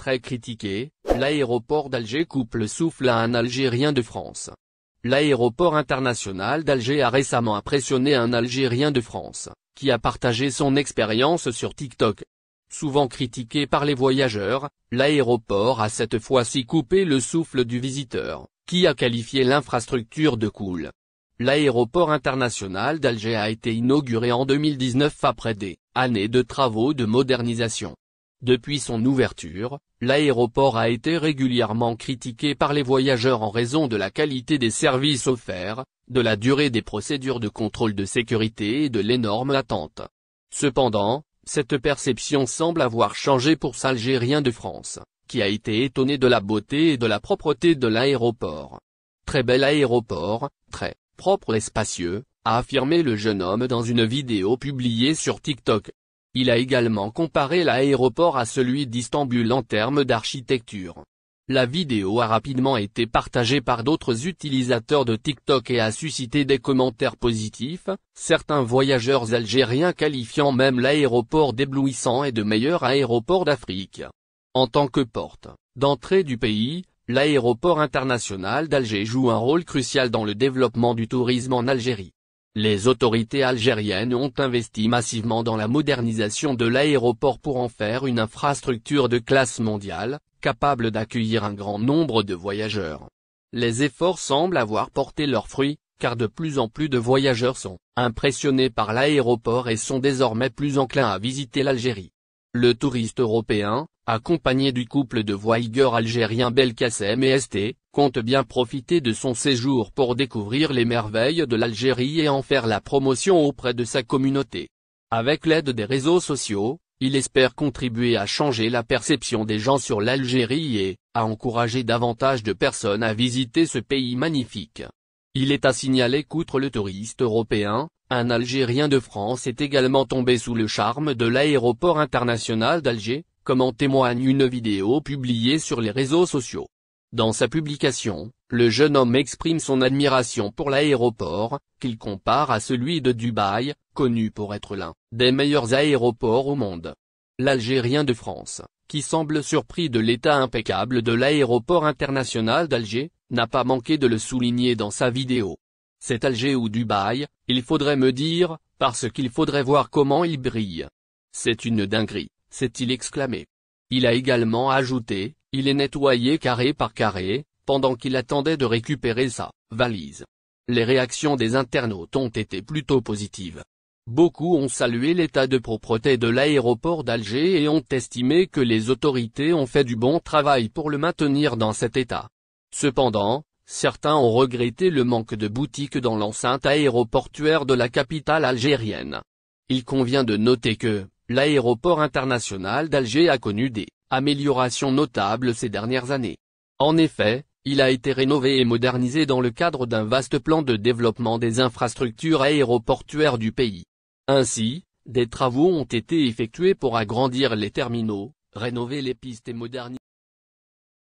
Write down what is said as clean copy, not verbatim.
très critiqué, l'aéroport d'Alger coupe le souffle à un Algérien de France. L'aéroport international d'Alger a récemment impressionné un Algérien de France, qui a partagé son expérience sur TikTok. Souvent critiqué par les voyageurs, l'aéroport a cette fois-ci coupé le souffle du visiteur, qui a qualifié l'infrastructure de cool. L'aéroport international d'Alger a été inauguré en 2019 après des années de travaux de modernisation. Depuis son ouverture, l'aéroport a été régulièrement critiqué par les voyageurs en raison de la qualité des services offerts, de la durée des procédures de contrôle de sécurité et de l'énorme attente. Cependant, cette perception semble avoir changé pour l'Algérien de France, qui a été étonné de la beauté et de la propreté de l'aéroport. Très bel aéroport, très propre et spacieux, a affirmé le jeune homme dans une vidéo publiée sur TikTok. Il a également comparé l'aéroport à celui d'Istanbul en termes d'architecture. La vidéo a rapidement été partagée par d'autres utilisateurs de TikTok et a suscité des commentaires positifs, certains voyageurs algériens qualifiant même l'aéroport d'éblouissant et de meilleur aéroport d'Afrique. En tant que porte d'entrée du pays, l'aéroport international d'Alger joue un rôle crucial dans le développement du tourisme en Algérie. Les autorités algériennes ont investi massivement dans la modernisation de l'aéroport pour en faire une infrastructure de classe mondiale, capable d'accueillir un grand nombre de voyageurs. Les efforts semblent avoir porté leurs fruits, car de plus en plus de voyageurs sont impressionnés par l'aéroport et sont désormais plus enclins à visiter l'Algérie. Le touriste européen, accompagné du couple de voyageurs algériens Belkacem et St, compte bien profiter de son séjour pour découvrir les merveilles de l'Algérie et en faire la promotion auprès de sa communauté. Avec l'aide des réseaux sociaux, il espère contribuer à changer la perception des gens sur l'Algérie et à encourager davantage de personnes à visiter ce pays magnifique. Il est à signaler qu'outre le touriste européen, un Algérien de France est également tombé sous le charme de l'aéroport international d'Alger, comme en témoigne une vidéo publiée sur les réseaux sociaux. Dans sa publication, le jeune homme exprime son admiration pour l'aéroport, qu'il compare à celui de Dubaï, connu pour être l'un des meilleurs aéroports au monde. L'Algérien de France, qui semble surpris de l'état impeccable de l'aéroport international d'Alger, n'a pas manqué de le souligner dans sa vidéo. C'est Alger ou Dubaï, il faudrait me dire, parce qu'il faudrait voir comment il brille. C'est une dinguerie, s'est-il exclamé. Il a également ajouté, il est nettoyé carré par carré, pendant qu'il attendait de récupérer sa valise. Les réactions des internautes ont été plutôt positives. Beaucoup ont salué l'état de propreté de l'aéroport d'Alger et ont estimé que les autorités ont fait du bon travail pour le maintenir dans cet état. Cependant, certains ont regretté le manque de boutiques dans l'enceinte aéroportuaire de la capitale algérienne. Il convient de noter que l'aéroport international d'Alger a connu des améliorations notables ces dernières années. En effet, il a été rénové et modernisé dans le cadre d'un vaste plan de développement des infrastructures aéroportuaires du pays. Ainsi, des travaux ont été effectués pour agrandir les terminaux, rénover les pistes et moderniser